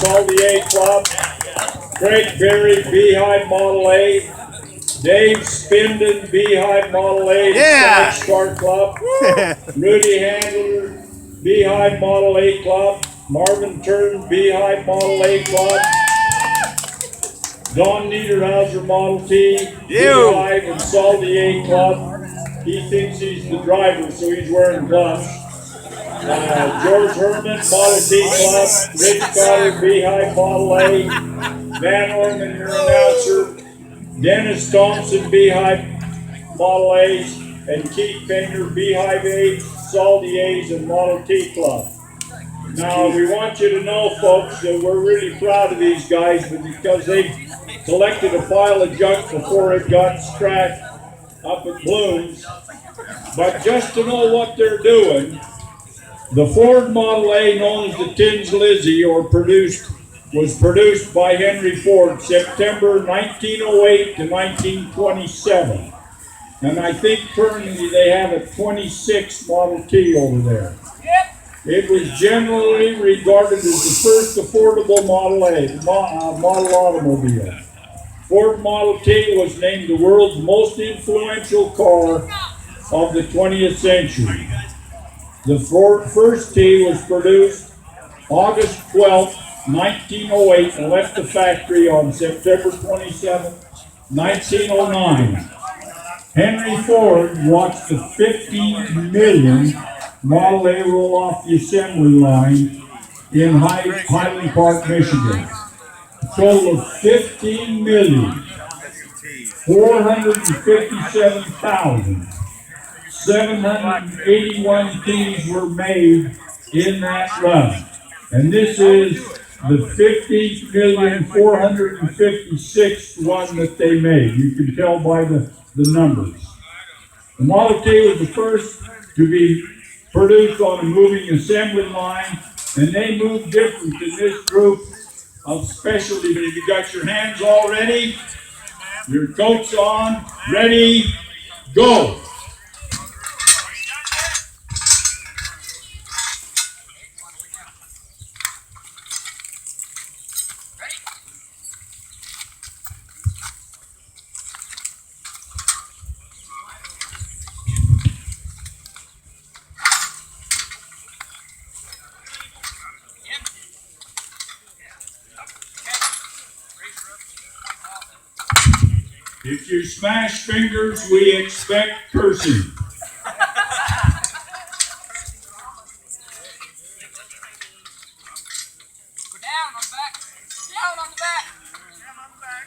Salty A Club. Craig Berry, Beehive Model A. Dave Spinden, Beehive Model A, Yeah. Star Club. Rudy Handler, Beehive Model A Club. Marvin Turn, Beehive Model A Club. Don Niederhauser, Model T, Beehive and Salty A Club. He thinks he's the driver, so he's wearing gloves. George Herman, Model T Club. Rich Carter, Beehive Model A. Van Orman, your announcer. Dennis Thompson, Beehive Model A's. And Keith Painter, Beehive A's, Salty A's, and Model T Club. Now, we want you to know, folks, that we're really proud of these guys because they collected a pile of junk before it got scratched up at Bloom's. But just to know what they're doing, the Ford Model A, known as the Tins Lizzie, was produced by Henry Ford September 1908 to 1927. And I think currently they have a 26 Model T over there. It was generally regarded as the first affordable model automobile. Ford Model T was named the world's most influential car of the 20th century. The first T was produced August 12, 1908 and left the factory on September 27, 1909. Henry Ford watched the 15 million Model A roll off the assembly line in Highland Park, Michigan. A total of 15,457,781 Ts were made in that run. And this is the 15,456th one that they made. You can tell by the numbers. The Model T was the first to be produced on a moving assembly line, and they move different than this group of specialty. But if you got your hands all ready, your coats on, ready, go. If you smash fingers, we expect cursing. Go down on the back. Down on the back. Down on the back.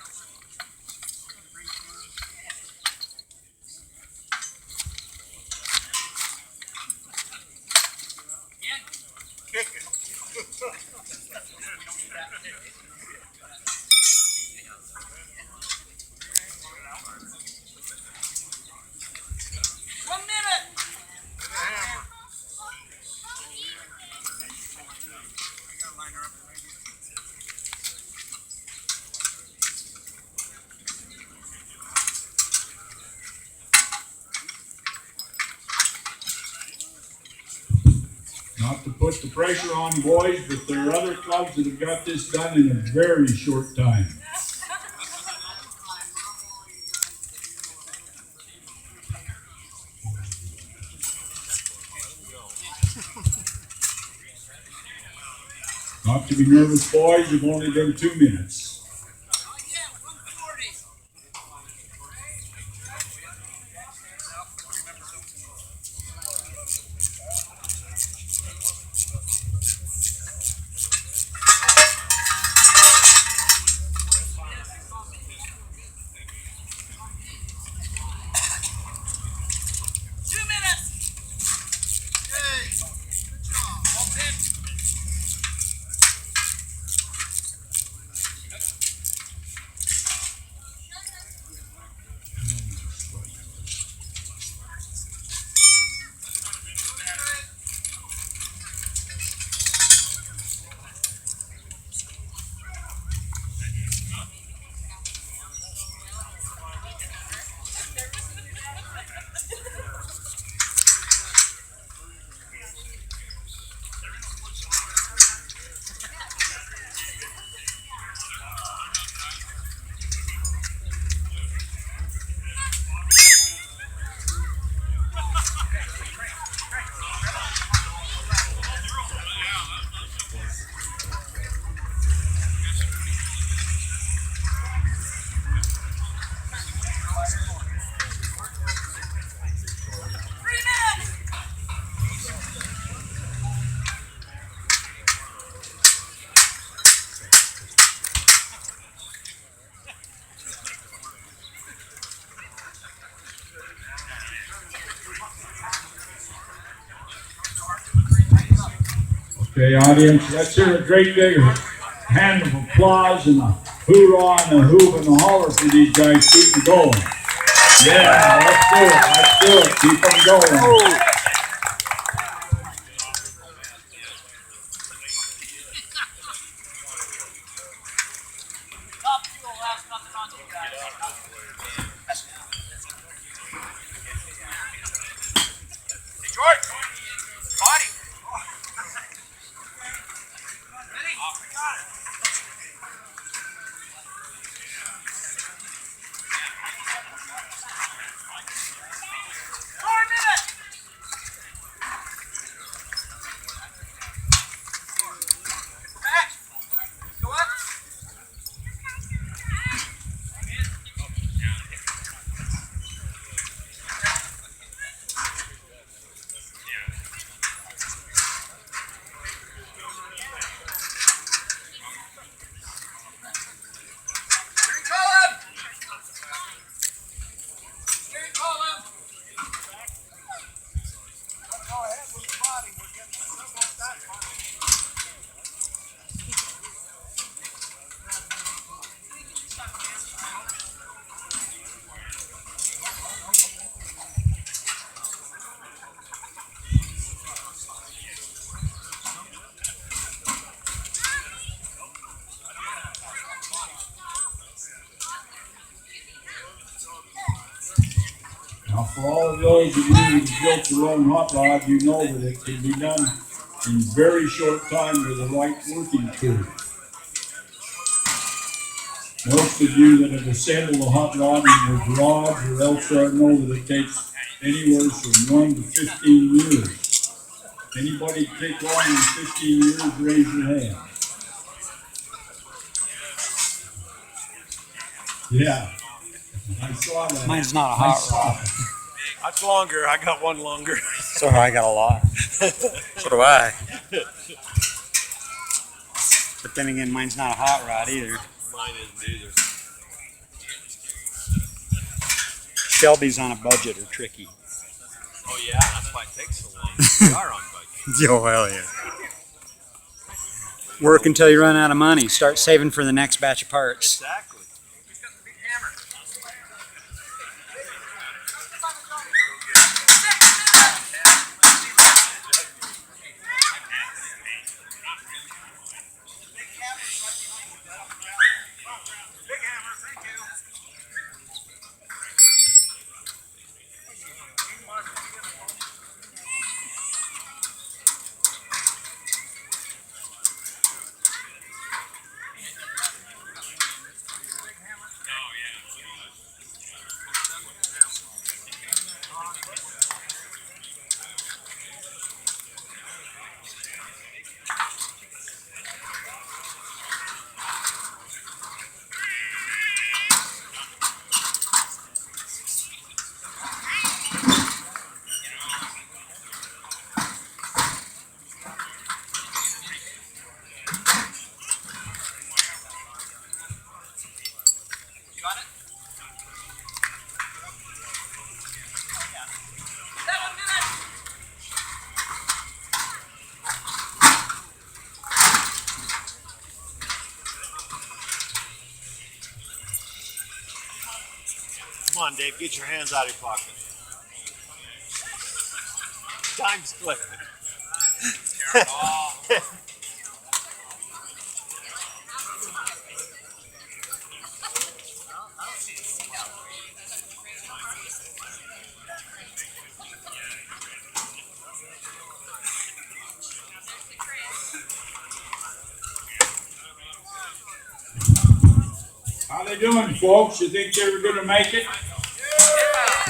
Again. Kick it. Not to put the pressure on, boys, but there are other clubs that have got this done in a very short time. Not to be nervous, boys, you've only done 2 minutes. Okay, audience, let's hear a great big hand of applause and a hoorah and a hoop and a holler for these guys. Keep them going. Yeah, let's do it. Let's do it. Keep them going. Top fuel has nothing on you guys. Hey, George. Body. Ready? Got it. 4 minutes. Back. Go up. Green column. Green column. Go ahead with the body. We're getting some of that one. Now, for all of those of you who built your own hot rod, you know that it can be done in very short time with the right working tool. Most of you that have assembled a hot rod in your garage or elsewhere know that it takes anywhere from 1 to 15 years. Anybody take longer than 15 years, raise your hand. Yeah, I saw that. Mine's not a I hot saw rod. it. That's longer. I got one longer. So I got a lot. So do I. But then again, mine's not a hot rod either. Mine isn't either. Shelby's on a budget are tricky. Oh yeah, that's why it takes so long. We are on budget. Oh, hell yeah. Work until you run out of money. Start saving for the next batch of parts. Exactly. He's got the big hammer. Big hammer, thank you. You got it? 7 minutes. Come on, Dave. Get your hands out of your pocket. Time's clicking. How they doing, folks? You think they were gonna make it?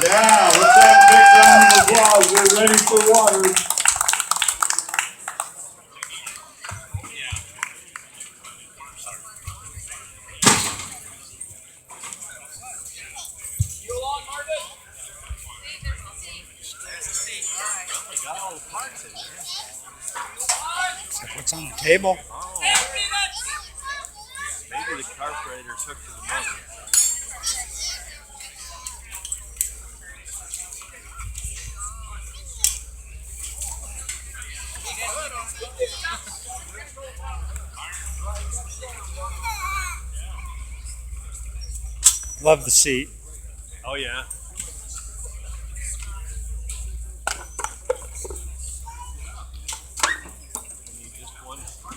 Yeah, let's have a big round of applause. We're ready for water. You along, Marvin? We got all the parts in there. Except what's on the table. Oh, 8 minutes. maybe the carburetor took to the motor. Love the seat. Oh yeah. We need just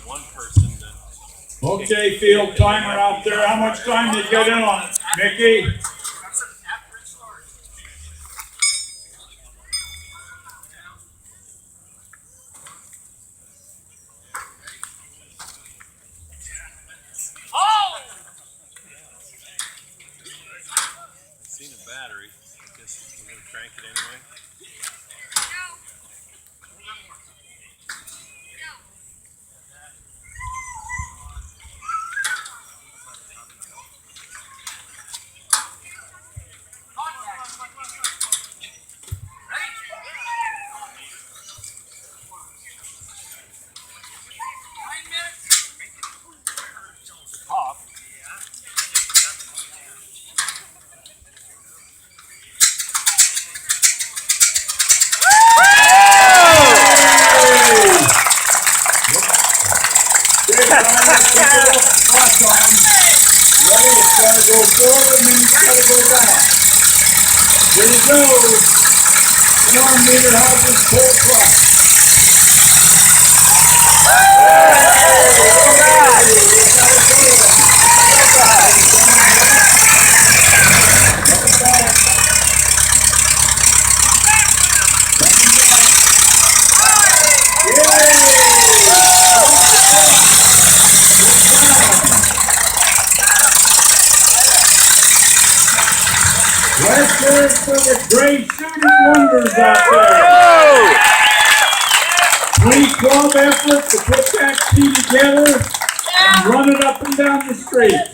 one person to Okay, field timer out there. How much time did you get in on it, Mickey? seen a battery. I guess we're gonna crank it anyway. Pop. Ready, it's gotta go forward and then it's gotta go back. Here we go. Come on, Meter, how's this pull front? Let's hear it for the great shooting wonders out there. Great club effort to put that tee together and run it up and down the street.